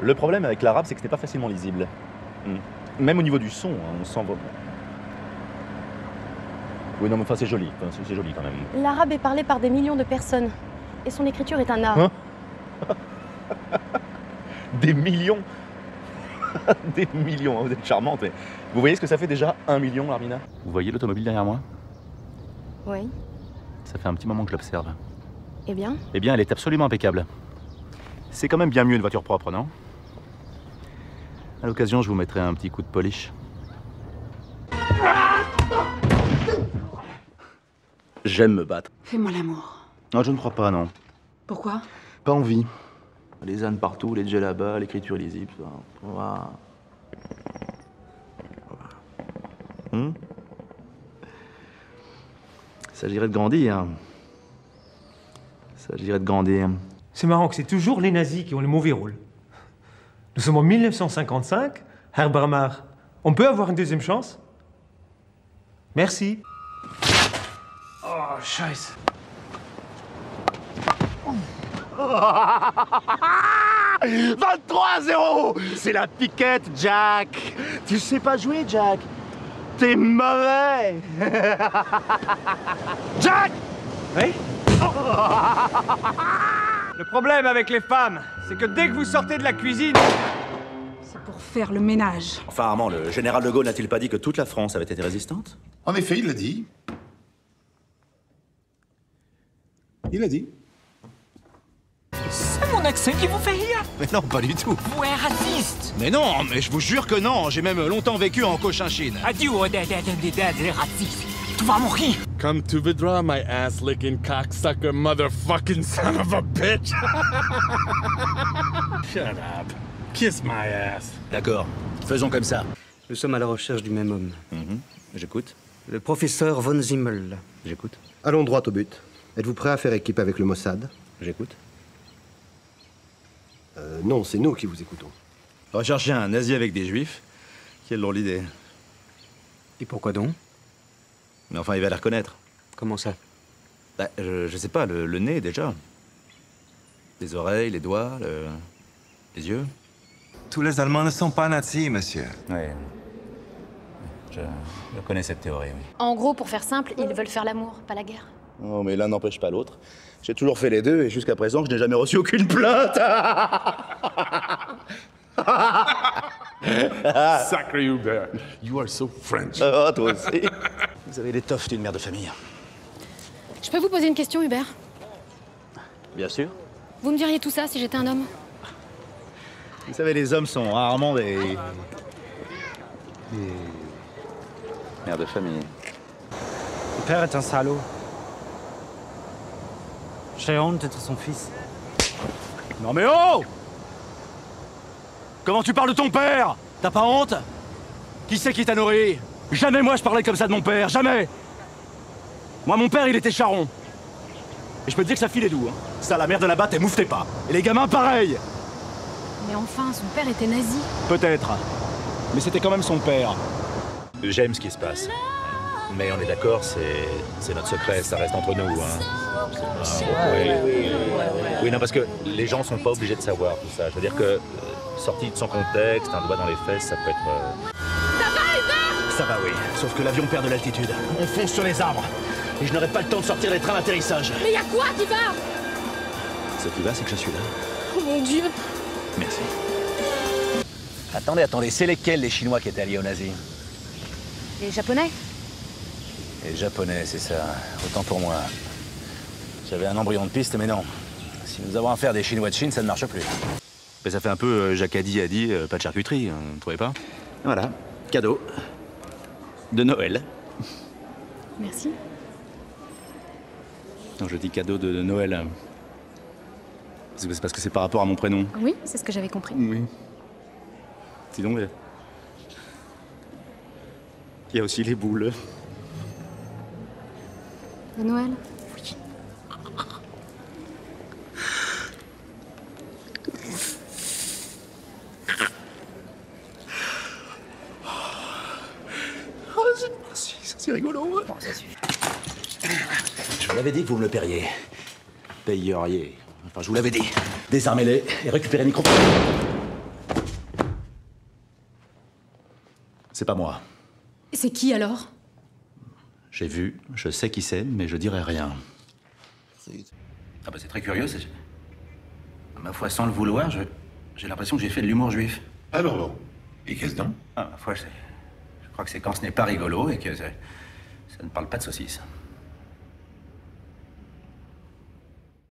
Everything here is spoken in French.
Le problème avec l'arabe, c'est que ce n'est pas facilement lisible. Même au niveau du son, hein, on sent... Oui, non, mais enfin, c'est joli. Enfin, c'est joli quand même. L'arabe est parlé par des millions de personnes. Et son écriture est un art. Hein? Des millions. Des millions, hein, vous êtes charmante. Mais... Vous voyez ce que ça fait déjà 1 million, Larmina? Vous voyez l'automobile derrière moi? Oui. Ça fait un petit moment que je l'observe. Eh bien? Eh bien, elle est absolument impeccable. C'est quand même bien mieux une voiture propre, non? À l'occasion, je vous mettrai un petit coup de polish. J'aime me battre. Fais-moi l'amour. Non, je ne crois pas, non. Pourquoi? Pas envie. Les ânes partout, les djellabas, l'écriture illisible, ça. Voilà. Il s'agirait de grandir. Il s'agirait de grandir. C'est marrant que c'est toujours les nazis qui ont le mauvais rôle. Nous sommes en 1955, Herr Bramar. On peut avoir une deuxième chance? Merci. Oh, scheiße. 23-0. C'est la piquette, Jack. Tu sais pas jouer, Jack. T'es mauvais. Jack. Oui? Le problème avec les femmes, c'est que dès que vous sortez de la cuisine... C'est pour faire le ménage. Enfin, Armand, le général de Gaulle n'a-t-il pas dit que toute la France avait été résistante? En effet, il l'a dit. Il a dit. C'est mon accent qui vous fait rire? Mais non, pas du tout. Vous êtes raciste? Mais non, mais je vous jure que non. J'ai même longtemps vécu en Cochinchine. Adieu, raciste. Tu vas mourir. Come to withdraw my ass-licking cocksucker motherfucking son of a bitch. Shut up. Kiss my ass. D'accord, faisons comme ça. Nous sommes à la recherche du même homme. J'écoute. Le professeur von Zimmel. J'écoute. Allons droit au but. Êtes-vous prêt à faire équipe avec le Mossad? J'écoute. Non, c'est nous qui vous écoutons. Rechercher un nazi avec des juifs. Quelle drôle d'idée. Et pourquoi donc? Mais enfin, il va les reconnaître. Comment ça? Bah, je sais pas, le nez déjà. Les oreilles, les doigts, les yeux. Tous les Allemands ne sont pas nazis, monsieur. Oui. Je connais cette théorie, oui. En gros, pour faire simple, ils veulent faire l'amour, pas la guerre. Non, mais l'un n'empêche pas l'autre. J'ai toujours fait les deux et jusqu'à présent, je n'ai jamais reçu aucune plainte. Sacré Hubert, you are so French. Oh, toi aussi. Vous avez l'étoffe d'une mère de famille. Je peux vous poser une question, Hubert? Bien sûr. Vous me diriez tout ça si j'étais un homme? Vous savez, les hommes sont rarement des mères de famille. Mon père est un salaud. J'ai honte d'être son fils. Non mais oh! Comment tu parles de ton père? T'as pas honte? Qui c'est qui t'a nourri? Jamais moi je parlais comme ça de mon père, jamais! Moi mon père il était charron. Et je peux te dire que sa fille est doux. Hein. Ça, la mère de la batte, elle mouftait pas. Et les gamins pareil! Mais enfin, son père était nazi. Peut-être. Mais c'était quand même son père. J'aime ce qui se passe. Mais on est d'accord, c'est notre secret, ça reste entre nous. Hein. Oui, non, parce que les gens sont pas obligés de savoir tout ça. Je veux dire que, sorti de son contexte, un doigt dans les fesses, ça peut être... Ça va, Hubert? Ça va, oui. Sauf que l'avion perd de l'altitude. On fonce sur les arbres. Et je n'aurai pas le temps de sortir des trains d'atterrissage. Mais y a quoi qui va? Ce qui va, c'est que je suis là. Oh mon Dieu. Merci. Attendez, c'est lesquels les Chinois qui étaient alliés aux nazis? Les Japonais? Les Japonais, c'est ça. Autant pour moi. J'avais un embryon de piste, mais non. Si nous avons affaire des Chinois de Chine, ça ne marche plus. Mais ça fait un peu Jacadi a dit, pas de charcuterie, hein, vous trouvez pas? Voilà, cadeau. De Noël. Merci. Non, je dis cadeau de Noël. C'est parce que c'est par rapport à mon prénom. Oui, c'est ce que j'avais compris. Oui. Sinon, il y a aussi les boules. De Noël? Oui. Oh, c'est rigolo. Bon, ça suffit. Je vous l'avais dit que vous me le paieriez. Payeriez. Enfin, je vous l'avais dit. Désarmez-les et récupérez le micro. C'est pas moi. C'est qui alors? J'ai vu, je sais qui c'est, mais je dirai rien. Ah bah c'est très curieux, c'est... Ma foi, sans le vouloir, j'ai l'impression que j'ai fait de l'humour juif. Alors bon. Et qu'est-ce donc? Ah, ma foi, je crois que c'est quand ce n'est pas rigolo et que ça ne parle pas de saucisse.